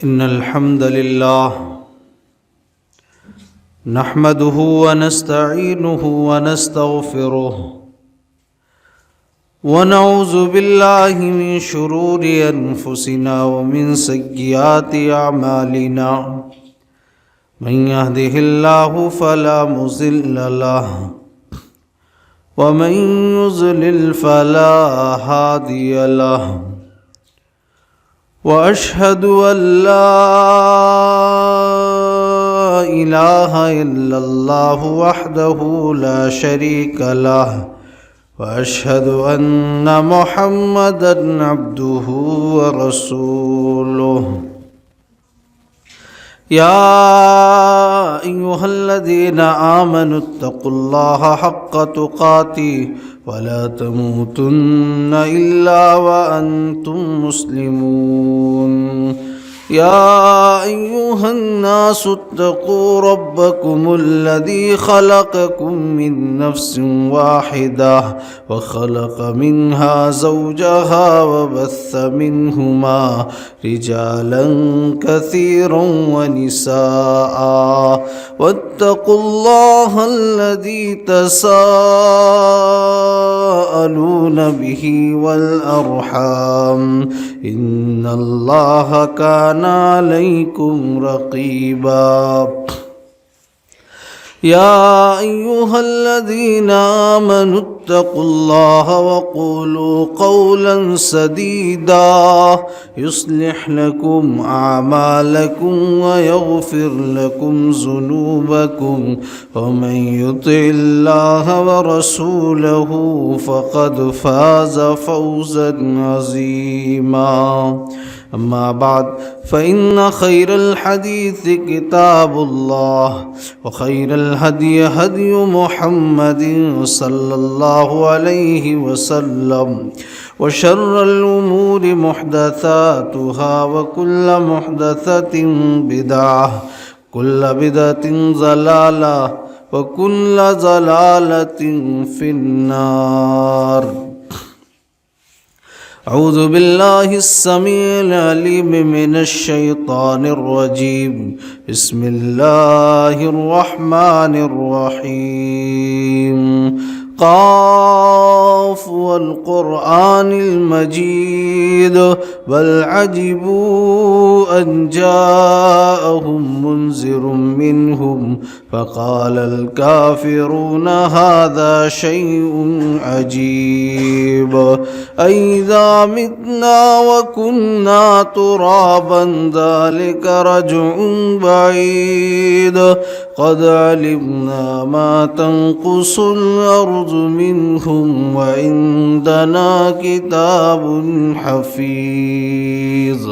إن الحمد لله نحمده ونستعينه ونستغفره ونعوذ بالله من شرور أنفسنا ومن سيئات أعمالنا من يهده الله فلا مضل له ومن يضلل فلا هادي له وأشهد أن لا إله إلا الله وحده لا شريك له وأشهد أن محمدًا عبده ورسوله يا أيها الذين آمنوا اتقوا الله حق تقاته ولا تموتن إلا وأنتم مسلمون يا أيها الناس اتقوا ربكم الذي خلقكم من نفس واحدة وخلق منها زوجها وبث منهما رجالا كثيرا ونساء واتقوا الله الذي تساءلون به والأرحام إن الله كان عليكم رقيبا يا أيها الذين آمنوا اتقوا الله وقولوا قولا سديدا يصلح لكم أعمالكم ويغفر لكم ذنوبكم ومن يطع الله ورسوله فقد فاز فوزا عظيما أما بعد فإن خير الحديث كتاب الله وخير الهدي هدي محمد صلى الله عليه وسلم وشر الأمور محدثاتها وكل محدثة بدعة كل بدعة ضلالة وكل ضلالة في النار. أعوذ بالله السميع العليم من الشيطان الرجيم. بسم الله الرحمن الرحيم. قاف والقرآن المجيد بل عجبوا أن جاءهم منذر منهم فقال الكافرون هذا شيء عجيب أئذا متنا وكنا ترابا ذلك رجع بعيد قد علمنا ما تنقص الأرض منهم وعندنا كتاب حفيظ.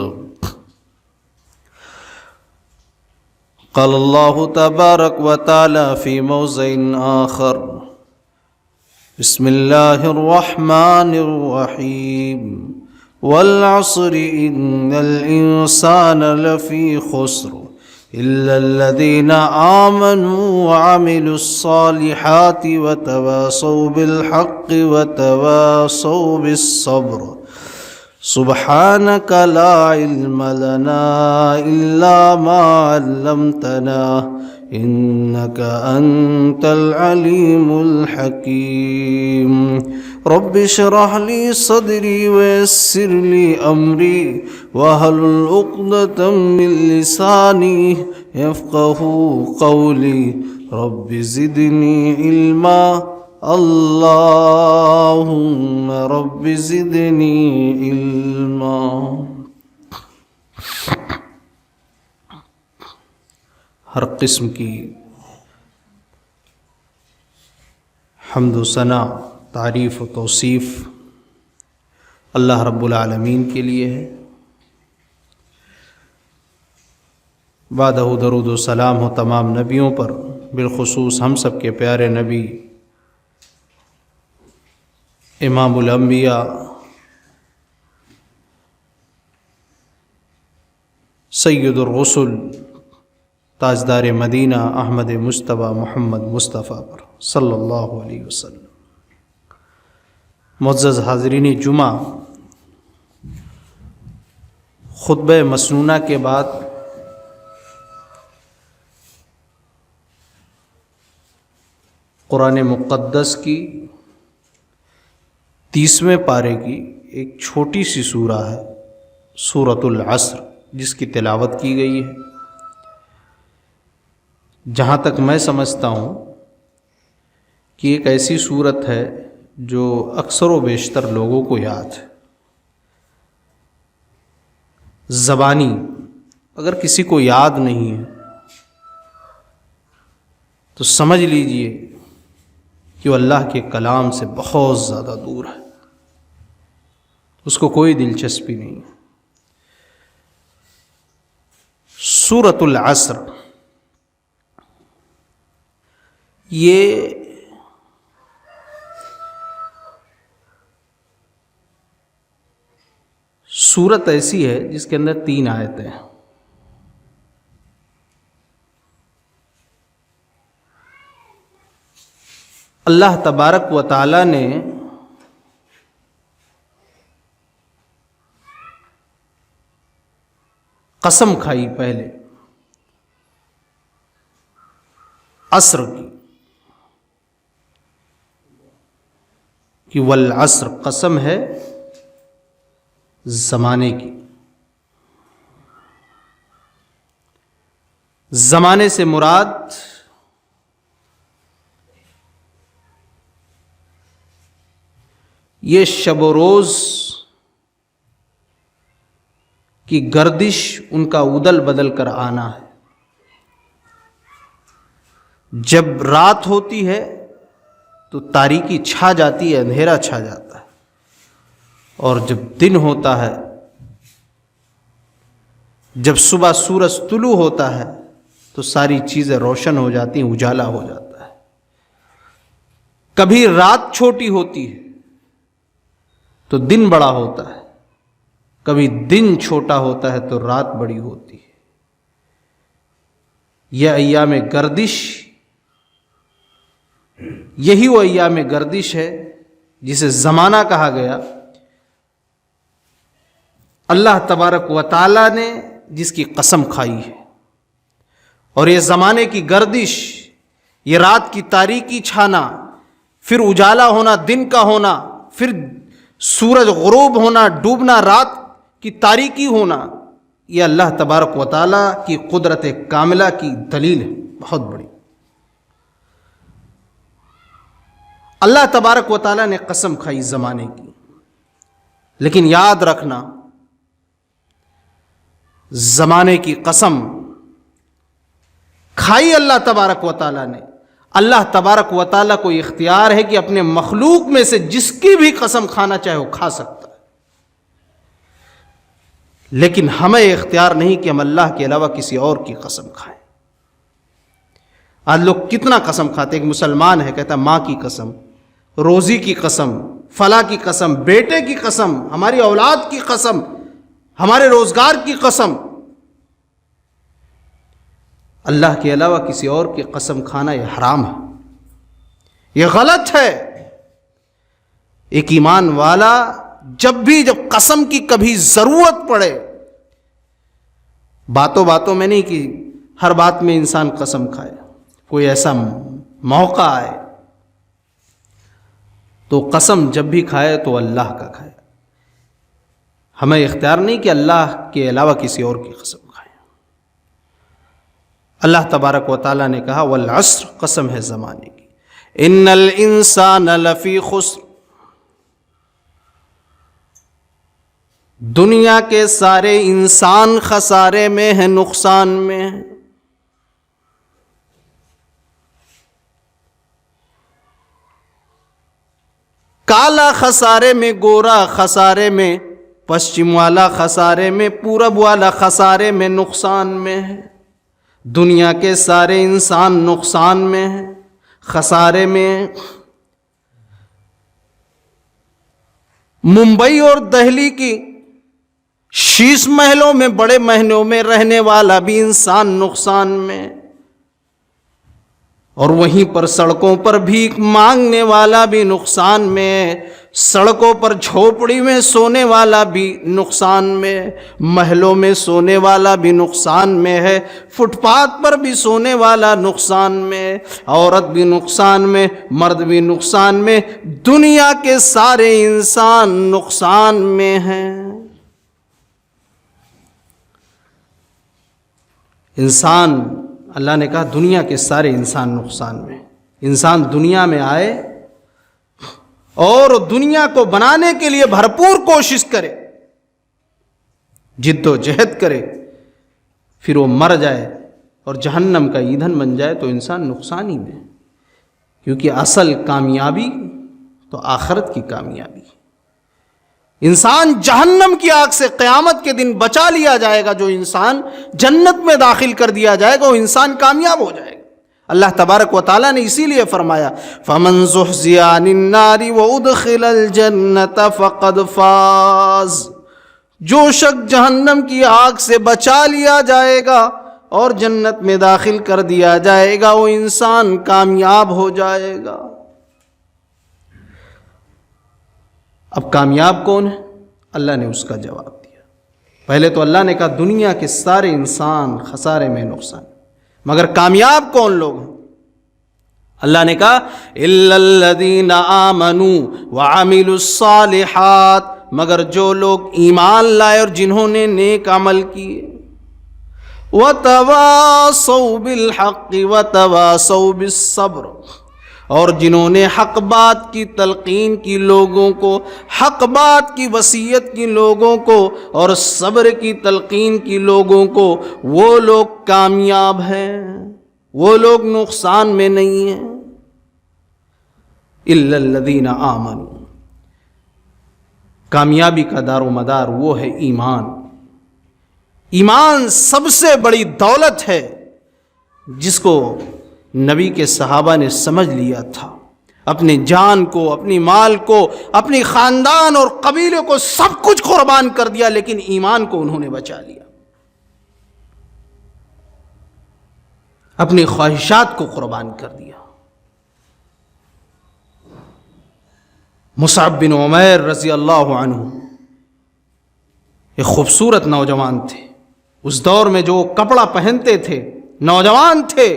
قال الله تبارك وتعالى في موضع آخر بسم الله الرحمن الرحيم والعصر إن الإنسان لفي خسر إلا الذين آمنوا وعملوا الصالحات وتواصوا بالحق وتواصوا بالصبر. سبحانك لا علم لنا إلا ما علمتنا إنك أنت العليم الحكيم. رب اشرح لي صدري ويسر لي أمري واحلل عقدة من لساني يفقهوا قولي. رب زدني علما اللهم رب زدنی علما. ہر قسم کی حمد و ثنا، تعریف و توصیف اللہ رب العالمین کے لیے ہے. بعدہ درود و سلام ہو تمام نبیوں پر، بالخصوص ہم سب کے پیارے نبی امام الانبیاء سید الرسل تاجدار مدینہ احمد مجتبیٰ محمد مصطفیٰ پر صلی اللہ علیہ وسلم. معزز حاضرین جمعہ، خطبہ مسنونہ کے بعد قرآن مقدس کی 30ویں پارے کی ایک چھوٹی سی سورہ ہے سورۃ العصر، جس کی تلاوت کی گئی ہے۔ جہاں تک میں سمجھتا ہوں کہ ایک ایسی سورت ہے جو اکثر و بیشتر لوگوں کو یاد ہے۔ زبانی اگر کسی کو یاد نہیں ہے تو سمجھ لیجئے کہ وہ اللہ کے کلام سے بہت زیادہ دور ہے، اس کو کوئی دلچسپی نہیں ہے۔ سورۃ العصر یہ سورت ایسی ہے جس کے اندر 3 آیتیں ہیں۔ اللہ تبارک و تعالی نے قسم کھائی پہلے عصر کی کہ والعصر، قسم ہے زمانے کی۔ زمانے سے مراد یہ شب و روز کی گردش، ان کا ادل بدل کر آنا ہے۔ جب رات ہوتی ہے تو تاریکی چھا جاتی ہے، اندھیرا چھا جاتا ہے، اور جب دن ہوتا ہے، جب صبح سورج طلوع ہوتا ہے تو ساری چیزیں روشن ہو جاتی ہیں، اجالا ہو جاتا ہے۔ کبھی رات چھوٹی ہوتی ہے تو دن بڑا ہوتا ہے، کبھی دن چھوٹا ہوتا ہے تو رات بڑی ہوتی ہے۔ یہ ایام گردش، یہی وہ ایام گردش ہے جسے زمانہ کہا گیا۔ اللہ تبارک و تعالی نے جس کی قسم کھائی ہے، اور یہ زمانے کی گردش، یہ رات کی تاریکی چھانا، پھر اجالا ہونا، دن کا ہونا، پھر سورج غروب ہونا، ڈوبنا، رات کی تاریکی ہونا، یہ اللہ تبارک و تعالی کی قدرت کاملہ کی دلیل ہے، بہت بڑی۔ اللہ تبارک و تعالی نے قسم کھائی زمانے کی، لیکن یاد رکھنا، زمانے کی قسم کھائی اللہ تبارک و تعالی نے۔ اللہ تبارک و تعالی کو اختیار ہے کہ اپنے مخلوق میں سے جس کی بھی قسم کھانا چاہے وہ کھا سکتا ہے، لیکن ہمیں اختیار نہیں کہ ہم اللہ کے علاوہ کسی اور کی قسم کھائیں۔ آج لوگ کتنا قسم کھاتے ہیں۔ ایک مسلمان ہے، کہتا ہے ماں کی قسم، روزی کی قسم، فلاں کی قسم، بیٹے کی قسم، ہماری اولاد کی قسم، ہمارے روزگار کی قسم۔ اللہ کے علاوہ کسی اور کی قسم کھانا یہ حرام ہے، یہ غلط ہے۔ ایک ایمان والا جب قسم کی کبھی ضرورت پڑے، باتوں باتوں میں نہیں کہ ہر بات میں انسان قسم کھائے، کوئی ایسا موقع آئے تو قسم جب بھی کھائے تو اللہ کا کھائے۔ ہمیں اختیار نہیں کہ اللہ کے علاوہ کسی اور کی قسم کھائیں۔ اللہ تبارک و تعالیٰ نے کہا والعصر، قسم ہے زمانے کی، ان الانسان لفی خسر، دنیا کے سارے انسان خسارے میں ہیں، نقصان میں ہیں۔ کالا خسارے میں، گورا خسارے میں، پشچم والا خسارے میں، پورب والا خسارے میں، نقصان میں ہے۔ دنیا کے سارے انسان نقصان میں ہیں، خسارے میں۔ ممبئی اور دہلی کی شیش محلوں میں، بڑے محلوں میں رہنے والا بھی انسان نقصان میں۔ اور وہیں پر سڑکوں پر بھیک مانگنے والا بھی نقصان میں ہے، سڑکوں پر جھوپڑی میں سونے والا بھی نقصان میں، محلوں میں سونے والا بھی نقصان میں ہے، فٹ پاتھ پر بھی سونے والا نقصان میں، عورت بھی نقصان میں، مرد بھی نقصان میں، دنیا کے سارے انسان نقصان میں ہیں۔ انسان، اللہ نے کہا دنیا کے سارے انسان نقصان میں۔ انسان دنیا میں آئے اور دنیا کو بنانے کے لیے بھرپور کوشش کرے، جد و جہد کرے، پھر وہ مر جائے اور جہنم کا ایندھن بن جائے تو انسان نقصان ہی میں، کیونکہ اصل کامیابی تو آخرت کی کامیابی۔ انسان جہنم کی آگ سے قیامت کے دن بچا لیا جائے گا، جو انسان جنت میں داخل کر دیا جائے گا وہ انسان کامیاب ہو جائے گا۔ اللہ تبارک و تعالیٰ نے اسی لیے فرمایا فَمَنْ زُحْزِحَ عَنِ النَّارِ وَأُدْخِلَ الْجَنَّةَ فَقَدْ فَازَ، جو شخص جہنم کی آگ سے بچا لیا جائے گا اور جنت میں داخل کر دیا جائے گا وہ انسان کامیاب ہو جائے گا۔ اب کامیاب کون ہے؟ اللہ نے اس کا جواب دیا۔ پہلے تو اللہ نے کہا دنیا کے سارے انسان خسارے میں، نقصان، مگر کامیاب کون لوگ ہیں؟ اللہ نے کہا اِلَّا الَّذِينَ آمَنُوا وَعَمِلُوا الصَّالِحَاتِ، مگر جو لوگ ایمان لائے اور جنہوں نے نیک عمل کیے، وَتَوَاصَوْا بِالْحَقِّ وَتَوَاصَوْا بِالصَّبْرِ، اور جنہوں نے حق بات کی تلقین کی لوگوں کو، حق بات کی وصیت کی لوگوں کو، اور صبر کی تلقین کی لوگوں کو، وہ لوگ کامیاب ہیں، وہ لوگ نقصان میں نہیں ہیں۔ اِلَّا الَّذِينَ آمَنُوا، کامیابی کا دار و مدار وہ ہے ایمان۔ ایمان سب سے بڑی دولت ہے جس کو نبی کے صحابہ نے سمجھ لیا تھا، اپنی جان کو، اپنی مال کو، اپنی خاندان اور قبیلے کو سب کچھ قربان کر دیا، لیکن ایمان کو انہوں نے بچا لیا، اپنی خواہشات کو قربان کر دیا۔ مصعب بن عمیر رضی اللہ عنہ ایک خوبصورت نوجوان تھے، اس دور میں جو کپڑا پہنتے تھے، نوجوان تھے،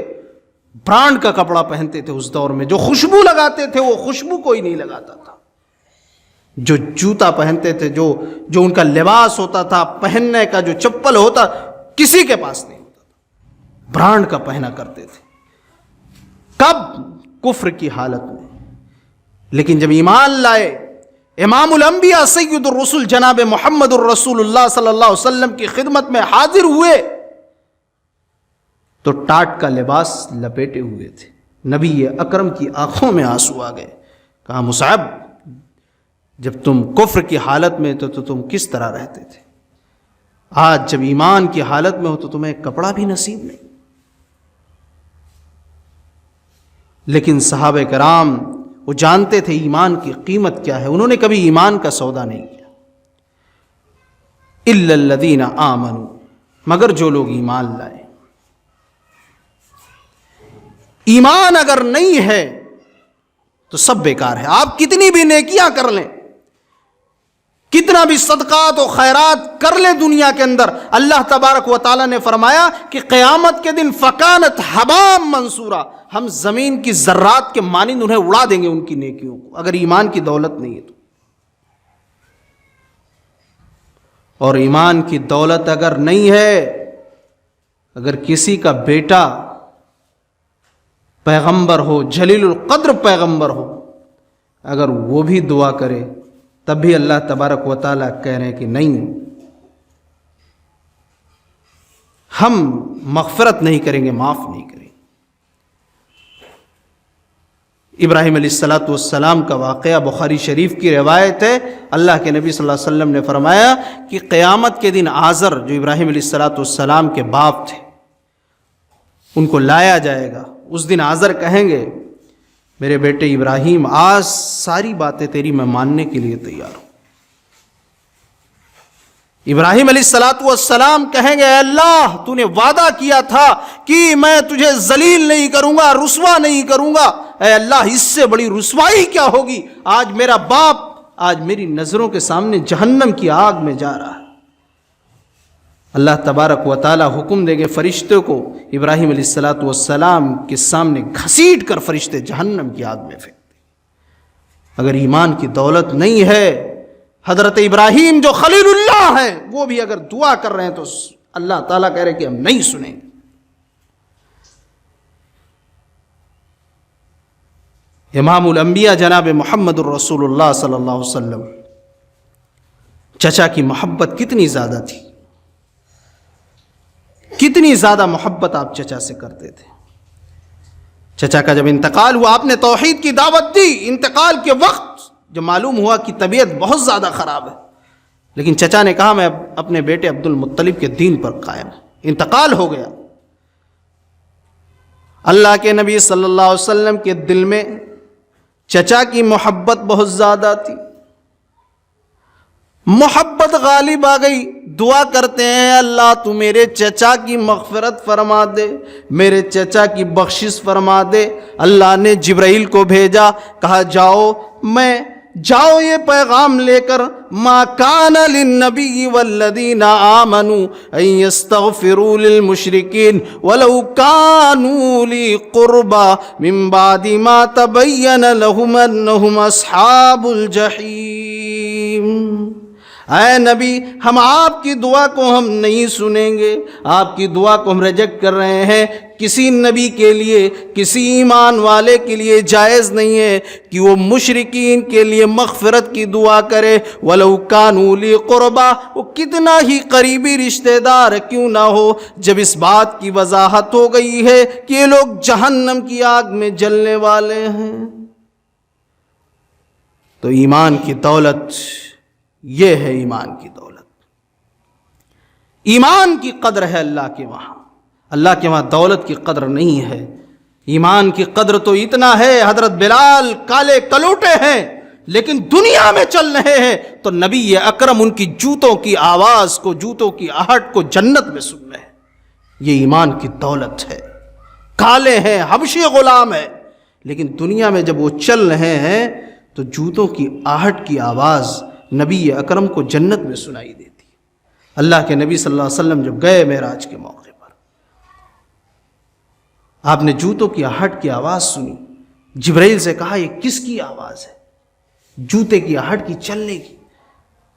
برانڈ کا کپڑا پہنتے تھے، اس دور میں جو خوشبو لگاتے تھے وہ خوشبو کوئی نہیں لگاتا تھا، جو جوتا پہنتے تھے، جو ان کا لباس ہوتا تھا، پہننے کا جو چپل ہوتا کسی کے پاس نہیں ہوتا تھا، برانڈ کا پہنا کرتے تھے۔ کب؟ کفر کی حالت میں۔ لیکن جب ایمان لائے، امام الانبیاء سید الرسل جناب محمد الرسول اللہ صلی اللہ علیہ وسلم کی خدمت میں حاضر ہوئے تو ٹاٹ کا لباس لپیٹے ہوئے تھے۔ نبی اکرم کی آنکھوں میں آنسو آ گئے، کہا مصعب جب تم کفر کی حالت میں تو تم کس طرح رہتے تھے، آج جب ایمان کی حالت میں ہو تو تمہیں کپڑا بھی نصیب نہیں۔ لیکن صحابہ کرام وہ جانتے تھے ایمان کی قیمت کیا ہے، انہوں نے کبھی ایمان کا سودا نہیں کیا۔ اِلَّا الَّذِينَ آمَنُوا، مگر جو لوگ ایمان لائے۔ ایمان اگر نہیں ہے تو سب بیکار ہے، آپ کتنی بھی نیکیاں کر لیں، کتنا بھی صدقات و خیرات کر لیں دنیا کے اندر، اللہ تبارک و تعالیٰ نے فرمایا کہ قیامت کے دن فَكَانَتْ حَبَاءً مَنْثُورًا، ہم زمین کی ذرات کے مانند انہیں اڑا دیں گے ان کی نیکیوں کو، اگر ایمان کی دولت نہیں ہے تو۔ اور ایمان کی دولت اگر نہیں ہے، اگر کسی کا بیٹا پیغمبر ہو، جلیل القدر پیغمبر ہو، اگر وہ بھی دعا کرے تب بھی اللہ تبارک و تعالیٰ کہہ رہے ہیں کہ نہیں، ہم مغفرت نہیں کریں گے، معاف نہیں کریں گے۔ ابراہیم علیہ السلام کا واقعہ بخاری شریف کی روایت ہے، اللہ کے نبی صلی اللہ علیہ وسلم نے فرمایا کہ قیامت کے دن آزر جو ابراہیم علیہ السلام کے باپ تھے ان کو لایا جائے گا۔ اس دن آزر کہیں گے میرے بیٹے ابراہیم آج ساری باتیں تیری میں ماننے کے لیے تیار ہوں۔ ابراہیم علیہ الصلوۃ والسلام کہیں گے اے اللہ تو نے وعدہ کیا تھا کہ میں تجھے ذلیل نہیں کروں گا، رسوا نہیں کروں گا، اے اللہ اس سے بڑی رسوائی کیا ہوگی؟ آج میرا باپ آج میری نظروں کے سامنے جہنم کی آگ میں جا رہا ہے۔ اللہ تبارک و تعالی حکم دے گے فرشتوں کو ابراہیم علیہ الصلوۃ والسلام کے سامنے گھسیٹ کر فرشتے جہنم کی آگ میں پھینک دیں۔ اگر ایمان کی دولت نہیں ہے، حضرت ابراہیم جو خلیل اللہ ہیں وہ بھی اگر دعا کر رہے ہیں تو اللہ تعالیٰ کہہ رہے کہ ہم نہیں سنیں گے۔ امام الانبیاء جناب محمد الرسول اللہ صلی اللہ علیہ وسلم، چچا کی محبت کتنی زیادہ تھی، کتنی زیادہ محبت آپ چچا سے کرتے تھے۔ چچا کا جب انتقال ہوا آپ نے توحید کی دعوت دی، انتقال کے وقت جب معلوم ہوا کہ طبیعت بہت زیادہ خراب ہے، لیکن چچا نے کہا میں اپنے بیٹے عبد المطلب کے دین پر قائم ہوں۔ انتقال ہو گیا، اللہ کے نبی صلی اللہ علیہ وسلم کے دل میں چچا کی محبت بہت زیادہ تھی، محبت غالب آ گئی، دعا کرتے ہیں اللہ تو میرے چچا کی مغفرت فرما دے، میرے چچا کی بخشش فرما دے۔ اللہ نے جبرائیل کو بھیجا، کہا جاؤ یہ پیغام لے کر، ما کان للنبی والذین آمنوا ان یستغفروا للمشرکین ولو کانوا اولی قربی من بعد ما تبین لهم انہم اصحاب الجحیم۔ اے نبی ہم آپ کی دعا کو ہم نہیں سنیں گے، آپ کی دعا کو ہم ریجیکٹ کر رہے ہیں۔ کسی نبی کے لیے، کسی ایمان والے کے لیے جائز نہیں ہے کہ وہ مشرکین کے لیے مغفرت کی دعا کرے، وَلَوْ كَانُوا أُولِي قُرْبَىٰ، وہ کتنا ہی قریبی رشتہ دار کیوں نہ ہو۔ جب اس بات کی وضاحت ہو گئی ہے کہ یہ لوگ جہنم کی آگ میں جلنے والے ہیں، تو ایمان کی دولت یہ ہے، ایمان کی دولت، ایمان کی قدر ہے اللہ کے وہاں۔ اللہ کے وہاں دولت کی قدر نہیں ہے، ایمان کی قدر تو اتنا ہے، حضرت بلال کالے کلوٹے ہیں لیکن دنیا میں چل رہے ہیں تو نبی اکرم ان کی جوتوں کی آواز کو، جوتوں کی آہٹ کو جنت میں سن رہے ہیں۔ یہ ایمان کی دولت ہے۔ کالے ہیں، حبشی غلام ہیں، لیکن دنیا میں جب وہ چل رہے ہیں تو جوتوں کی آہٹ کی آواز نبی اکرم کو جنت میں سنائی دیتی۔ اللہ کے نبی صلی اللہ علیہ وسلم جب گئے معراج کے موقع پر، آپ نے جوتوں کی آہٹ کی آواز سنی، جبرائیل سے کہا یہ کس کی آواز ہے؟ جوتے کی آہٹ کی، چلنے کی؟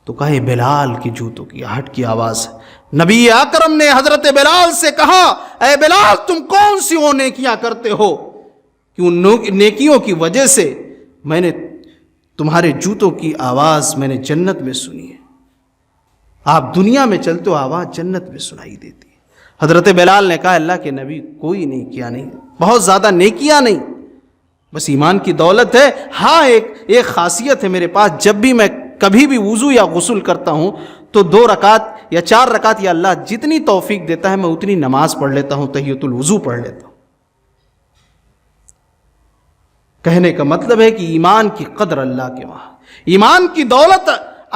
تو کہا یہ بلال کی جوتوں کی آہٹ کی آواز ہے۔ نبی اکرم نے حضرت بلال سے کہا اے بلال تم کون سی وہ نیکیاں کرتے ہو کہ ان نیکیوں کی وجہ سے میں نے تمہارے جوتوں کی آواز میں نے جنت میں سنی ہے۔ آپ دنیا میں چلتے ہو، آواز جنت میں سنائی دیتی ہے۔ حضرت بلال نے کہا اللہ کے نبی کوئی نیکیاں نہیں، بہت زیادہ نیکیاں نہیں، بس ایمان کی دولت ہے۔ ہاں ایک خاصیت ہے میرے پاس، جب بھی میں کبھی بھی وضو یا غسل کرتا ہوں تو 2 رکعت یا 4 رکعت یا اللہ جتنی توفیق دیتا ہے میں اتنی نماز پڑھ لیتا ہوں، تحیۃ الوضو پڑھ لیتا ہوں۔ کہنے کا مطلب ہے کہ ایمان کی قدر اللہ کے وہاں، ایمان کی دولت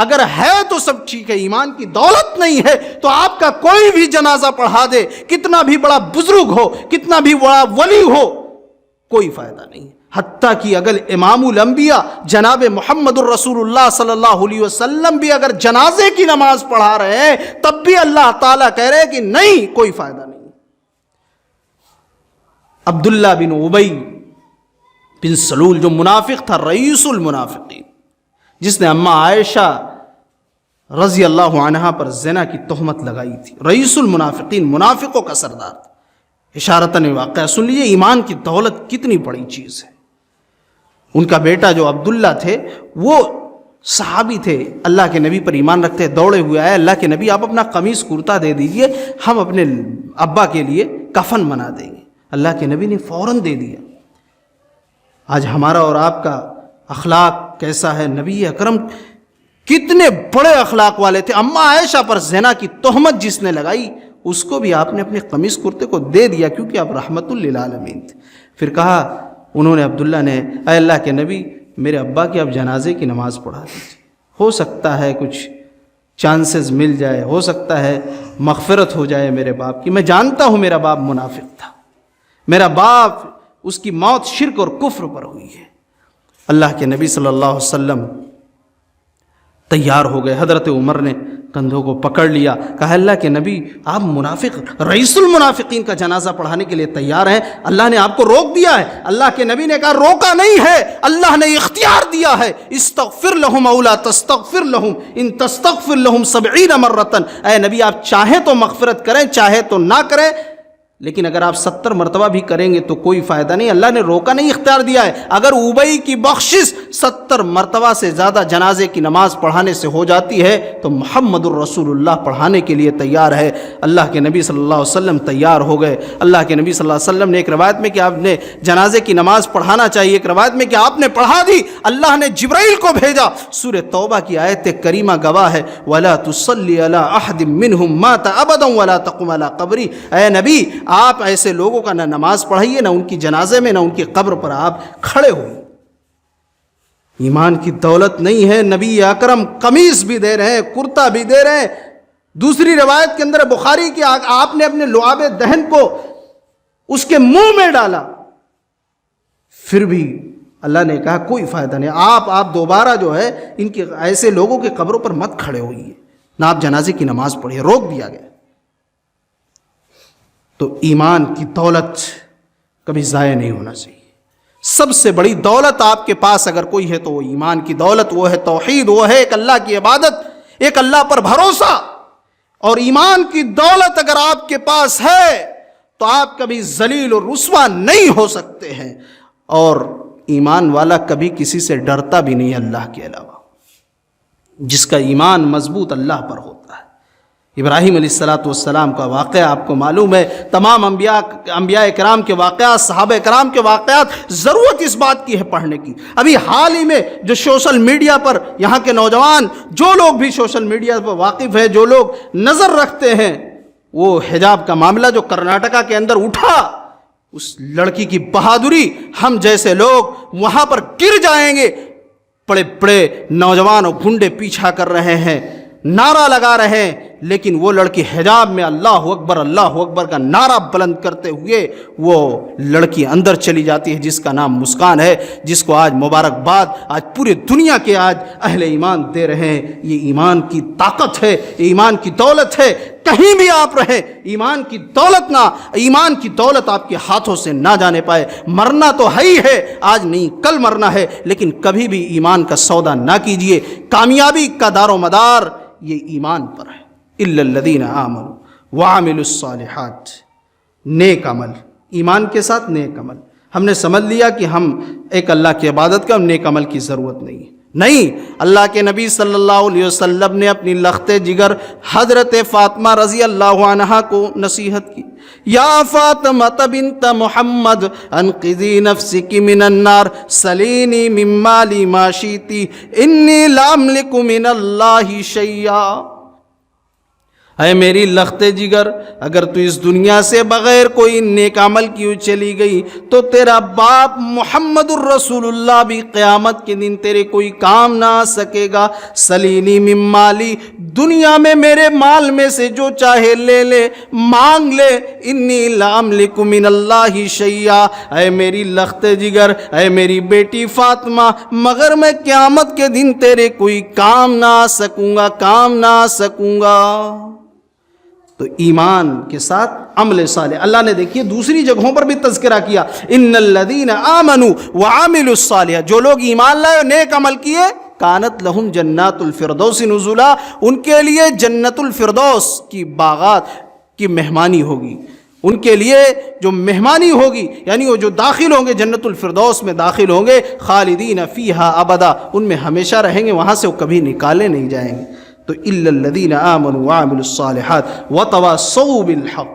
اگر ہے تو سب ٹھیک ہے، ایمان کی دولت نہیں ہے تو آپ کا کوئی بھی جنازہ پڑھا دے، کتنا بھی بڑا بزرگ ہو، کتنا بھی بڑا ولی ہو، کوئی فائدہ نہیں۔ حتیٰ کہ اگر امام الانبیاء جناب محمد الرسول اللہ صلی اللہ علیہ وسلم بھی اگر جنازے کی نماز پڑھا رہے ہیں تب بھی اللہ تعالیٰ کہہ رہے ہیں کہ نہیں، کوئی فائدہ نہیں۔ عبداللہ بن ابی بن سلول جو منافق تھا، رئیس المنافقین، جس نے اماں عائشہ رضی اللہ عنہا پر زنا کی تہمت لگائی تھی، رئیس المنافقین، منافقوں کا سردار تھا۔ اشارتاً واقعہ سن لیجیے، ایمان کی دولت کتنی بڑی چیز ہے۔ ان کا بیٹا جو عبداللہ تھے وہ صحابی تھے، اللہ کے نبی پر ایمان رکھتے، دوڑے ہوئے آئے اللہ کے نبی آپ اپنا قمیص کرتا دے دیجئے، ہم اپنے ابا کے لیے کفن بنا دیں گے۔ اللہ کے نبی نے فوراً دے دیا۔ آج ہمارا اور آپ کا اخلاق کیسا ہے؟ نبی اکرم کتنے بڑے اخلاق والے تھے۔ اماں عائشہ پر زنا کی تہمت جس نے لگائی اس کو بھی آپ نے اپنے قمیص کرتے کو دے دیا کیونکہ آپ رحمت للعالمین تھے۔ پھر کہا انہوں نے، عبداللہ نے، اے اللہ کے نبی میرے ابا کی آپ جنازے کی نماز پڑھا دیجیے، ہو سکتا ہے کچھ چانسز مل جائے، ہو سکتا ہے مغفرت ہو جائے میرے باپ کی. میں جانتا ہوں میرا باپ منافق تھا، میرا باپ اس کی موت شرک اور کفر پر ہوئی ہے. اللہ کے نبی صلی اللہ علیہ وسلم تیار ہو گئے. حضرت عمر نے کندھوں کو پکڑ لیا، کہا اللہ کے نبی آپ منافق رئیس المنافقین کا جنازہ پڑھانے کے لیے تیار ہیں؟ اللہ نے آپ کو روک دیا ہے. اللہ کے نبی نے کہا روکا نہیں ہے، اللہ نے اختیار دیا ہے. استغفر لہم او لا تستغفر لہم ان تستغفر لہم 70 مرۃ. اے نبی آپ چاہیں تو مغفرت کریں، چاہے تو نہ کریں، لیکن اگر آپ 70 مرتبہ بھی کریں گے تو کوئی فائدہ نہیں. اللہ نے روکا نہیں، اختیار دیا ہے. اگر ابئی کی بخشش 70 مرتبہ سے زیادہ جنازے کی نماز پڑھانے سے ہو جاتی ہے تو محمد الرسول اللہ پڑھانے کے لیے تیار ہے. اللہ کے نبی صلی اللہ علیہ وسلم تیار ہو گئے. اللہ کے نبی صلی اللہ علیہ وسلم نے ایک روایت میں کہ آپ نے جنازے کی نماز پڑھانا چاہیے، ایک روایت میں کہ آپ نے پڑھا دی. اللہ نے جبرائیل کو بھیجا. سورہ توبہ کی آیت کریمہ گواہ ہے، وَلَا تُصَلِّ عَلَىٰ أَحَدٍ مِّنْهُمْ مَاتَ أَبَدًا وَلَا تَقُمْ عَلَىٰ قَبْرِهِ. اے نبی آپ ایسے لوگوں کا نہ نماز پڑھائیے، نہ ان کی جنازے میں، نہ ان کی قبر پر آپ کھڑے ہوئے. ایمان کی دولت نہیں ہے. نبی اکرم قمیص بھی دے رہے ہیں، کرتا بھی دے رہے ہیں. دوسری روایت کے اندر بخاری کی آپ نے اپنے لعاب دہن کو اس کے منہ میں ڈالا، پھر بھی اللہ نے کہا کوئی فائدہ نہیں، آپ دوبارہ جو ہے ان کے ایسے لوگوں کے قبروں پر مت کھڑے ہوئیے، نہ آپ جنازے کی نماز پڑھیے. روک دیا گیا. تو ایمان کی دولت کبھی ضائع نہیں ہونا چاہیے. سب سے بڑی دولت آپ کے پاس اگر کوئی ہے تو وہ ایمان کی دولت، وہ ہے توحید، وہ ہے ایک اللہ کی عبادت، ایک اللہ پر بھروسہ. اور ایمان کی دولت اگر آپ کے پاس ہے تو آپ کبھی ذلیل اور رسوا نہیں ہو سکتے ہیں. اور ایمان والا کبھی کسی سے ڈرتا بھی نہیں اللہ کے علاوہ. جس کا ایمان مضبوط اللہ پر ہوتا ہے. ابراہیم علیہ السلام کا واقعہ آپ کو معلوم ہے، تمام انبیاء کرام کے واقعات، صحابہ کرام کے واقعات. ضرورت اس بات کی ہے پڑھنے کی. ابھی حال ہی میں جو سوشل میڈیا پر یہاں کے نوجوان، جو لوگ بھی سوشل میڈیا پر واقف ہیں، جو لوگ نظر رکھتے ہیں، وہ حجاب کا معاملہ جو کرناٹکا کے اندر اٹھا، اس لڑکی کی بہادری، ہم جیسے لوگ وہاں پر گر جائیں گے. بڑے بڑے نوجوان اور گنڈے پیچھا کر رہے ہیں، نعرہ لگا رہے ہیں، لیکن وہ لڑکی حجاب میں اللہ اکبر کا نعرہ بلند کرتے ہوئے وہ لڑکی اندر چلی جاتی ہے، جس کا نام مسکان ہے، جس کو آج مبارکباد آج پورے دنیا کے آج اہل ایمان دے رہے ہیں. یہ ایمان کی طاقت ہے، ایمان کی دولت ہے. کہیں بھی آپ رہیں، ایمان کی دولت آپ کے ہاتھوں سے نہ جانے پائے. مرنا تو ہے ہی ہے، آج نہیں کل مرنا ہے، لیکن کبھی بھی ایمان کا سودا نہ کیجیے. کامیابی کا دار و مدار یہ ایمان پر ہے. الا الذین آمنوا وعملوا الصالحات. نیک عمل، ایمان کے ساتھ نیک عمل. ہم نے سمجھ لیا کہ ہم ایک اللہ کی عبادت کا نیک عمل کی ضرورت نہیں. اللہ کے نبی صلی اللہ علیہ وسلم نے اپنی لخت جگر حضرت فاطمہ رضی اللہ عنہا کو نصیحت کی. یا فاطمہ بنت محمد انقذی نفسک من النار سلینی من مالی ما شئتی انی لا املک من اللہ شیئا. اے میری لخت جگر، اگر تو اس دنیا سے بغیر کوئی نیک عمل کیوں چلی گئی تو تیرا باپ محمد الرسول اللہ بھی قیامت کے دن تیرے کوئی کام نہ آ سکے گا. سلینی من مالی، دنیا میں میرے مال میں سے جو چاہے لے لے، مانگ لے. انی لا املک من اللہ شیئا. اے میری لخت جگر، اے میری بیٹی فاطمہ، مگر میں قیامت کے دن تیرے کوئی کام نہ آ سکوں گا. تو ایمان کے ساتھ عمل صالح. اللہ نے دیکھیے دوسری جگہوں پر بھی تذکرہ کیا، ان الذین آمنوا وعملوا الصالحات. جو لوگ ایمان لائے اور نیک عمل کیے، کانت لہم جنات الفردوس نزلا، ان کے لیے جنت الفردوس کی باغات کی مہمانی ہوگی. ان کے لیے جو مہمانی ہوگی، یعنی وہ جو داخل ہوں گے جنت الفردوس میں داخل ہوں گے، خالدین فیہا ابدا، ان میں ہمیشہ رہیں گے، وہاں سے وہ کبھی نکالے نہیں جائیں گے. تو الا الذین آمنوا وعملوا الصالحات وتواصوا بالحق،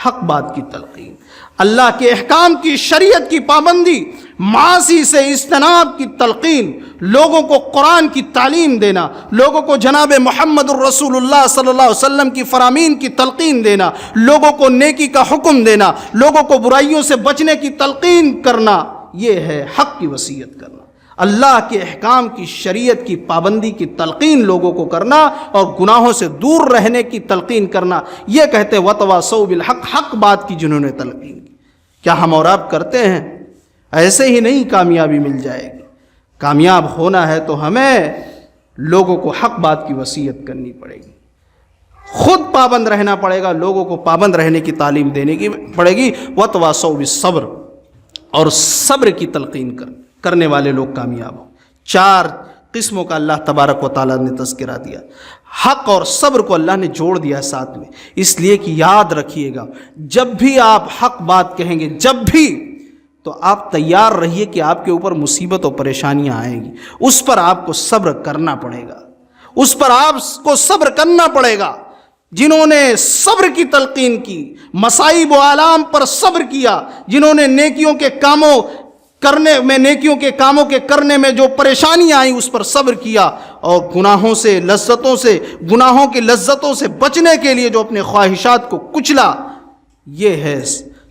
حق بات کی تلقین، اللہ کے احکام کی، شریعت کی پابندی، معاصی سے اجتناب کی تلقین، لوگوں کو قرآن کی تعلیم دینا، لوگوں کو جناب محمد الرسول اللہ صلی اللہ علیہ وسلم کی فرامین کی تلقین دینا، لوگوں کو نیکی کا حکم دینا، لوگوں کو برائیوں سے بچنے کی تلقین کرنا، یہ ہے حق کی وصیت کرنا. اللہ کے احکام کی، شریعت کی پابندی کی تلقین لوگوں کو کرنا اور گناہوں سے دور رہنے کی تلقین کرنا، یہ کہتے ہیں وتواصوا بالحق، حق بات کی جنہوں نے تلقین کی۔ کیا ہم اور آپ کرتے ہیں؟ ایسے ہی نہیں کامیابی مل جائے گی۔ کامیاب ہونا ہے تو ہمیں لوگوں کو حق بات کی وصیت کرنی پڑے گی، خود پابند رہنا پڑے گا، لوگوں کو پابند رہنے کی تعلیم دینے کی پڑے گی۔ وتواصوا بالصبر، اور صبر کی تلقین کرنے والے لوگ کامیاب ہوں۔ 4 قسموں کا اللہ تبارک و تعالیٰ نے تذکرہ دیا، حق اور صبر کو اللہ نے جوڑ دیا ساتھ میں، اس لیے کہ یاد رکھیے گا جب بھی آپ حق بات کہیں گے، جب بھی، تو آپ تیار رہیے کہ آپ کے اوپر مصیبت و پریشانیاں آئیں گی، اس پر آپ کو صبر کرنا پڑے گا، اس پر آپ کو صبر کرنا پڑے گا۔ جنہوں نے صبر کی تلقین کی، مصائب و آلام پر صبر کیا، جنہوں نے نیکیوں کے کاموں کے کرنے میں جو پریشانیاں آئیں اس پر صبر کیا، اور گناہوں کی لذتوں سے بچنے کے لیے جو اپنے خواہشات کو کچلا، یہ ہے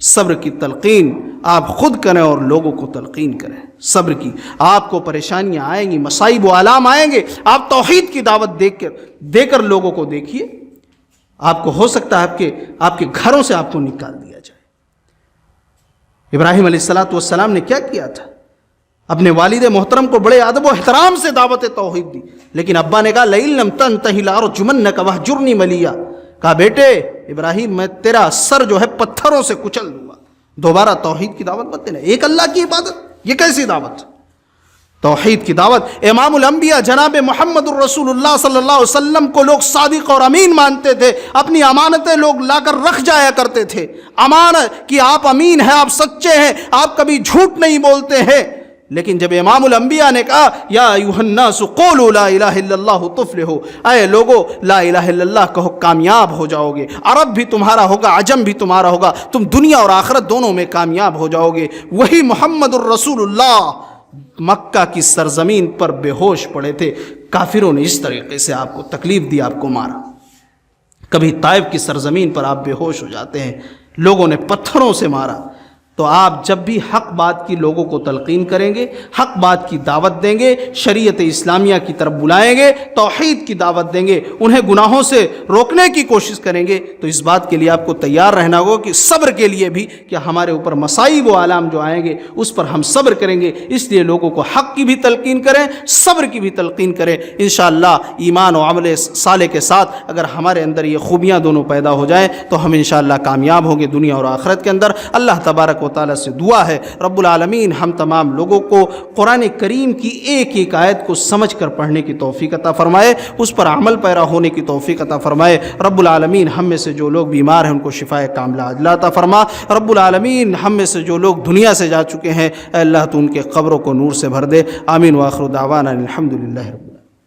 صبر کی تلقین۔ آپ خود کریں اور لوگوں کو تلقین کریں صبر کی۔ آپ کو پریشانیاں آئیں گی، مصائب و آلام آئیں گے، آپ توحید کی دعوت دے کر لوگوں کو دیکھیے، آپ کو ہو سکتا ہے آپ کے گھروں سے آپ کو نکال دیا جائے۔ ابراہیم علیہ السلام نے کیا کیا تھا؟ اپنے والد محترم کو بڑے ادب و احترام سے دعوت توحید دی، لیکن ابا نے کہا لئن لم تنتہی لارجمنک واہجرنی ملیا، کہا بیٹے ابراہیم میں تیرا سر جو ہے پتھروں سے کچل دوں گا، دوبارہ توحید کی دعوت مت دینا۔ ایک اللہ کی عبادت، یہ کیسی دعوت؟ توحید کی دعوت۔ امام الانبیاء جناب محمد الرسول اللہ صلی اللہ علیہ وسلم کو لوگ صادق اور امین مانتے تھے، اپنی امانتیں لوگ لا کر رکھ جایا کرتے تھے، امانت کہ آپ امین ہیں، آپ سچے ہیں، آپ کبھی جھوٹ نہیں بولتے ہیں۔ لیکن جب امام الانبیاء نے کہا یا ایھا الناس قولوا لا الہ الا اللہ تفلحوا، اے لوگو لا الہ الا اللہ کہو کامیاب ہو جاؤ گے، عرب بھی تمہارا ہوگا، عجم بھی تمہارا ہوگا، تم دنیا اور آخرت دونوں میں کامیاب ہو جاؤ گے۔ وہی محمد الرسول اللہ مکہ کی سرزمین پر بے ہوش پڑے تھے، کافروں نے اس طریقے سے آپ کو تکلیف دی، آپ کو مارا۔ کبھی طائف کی سرزمین پر آپ بے ہوش ہو جاتے ہیں، لوگوں نے پتھروں سے مارا۔ تو آپ جب بھی حق بات کی لوگوں کو تلقین کریں گے، حق بات کی دعوت دیں گے، شریعت اسلامیہ کی طرف بلائیں گے، توحید کی دعوت دیں گے، انہیں گناہوں سے روکنے کی کوشش کریں گے، تو اس بات کے لیے آپ کو تیار رہنا ہوگا کہ صبر کے لیے بھی کہ ہمارے اوپر مصائب و آلام جو آئیں گے اس پر ہم صبر کریں گے۔ اس لیے لوگوں کو حق کی بھی تلقین کریں، صبر کی بھی تلقین کریں۔ انشاءاللہ ایمان و عمل صالح کے ساتھ اگر ہمارے اندر یہ خوبیاں دونوں پیدا ہو جائیں تو ہم انشاءاللہ کامیاب ہوں گے دنیا اور آخرت کے اندر۔ اللہ تبارک و تعالیٰ سے دعا ہے رب العالمین ہم تمام لوگوں کو قرآن کریم کی ایک ایک آیت کو سمجھ کر پڑھنے کی توفیق عطا فرمائے، اس پر عمل پیرا ہونے کی توفیق عطا فرمائے۔ رب العالمین ہم میں سے جو لوگ بیمار ہیں ان کو شفائے کاملہ عاجلہ عطا فرما۔ رب العالمین ہم میں سے جو لوگ دنیا سے جا چکے ہیں، اے اللہ تو ان کے قبروں کو نور سے بھر دے۔ آمین وآخر دعوانا الحمدللہ رب العالمین۔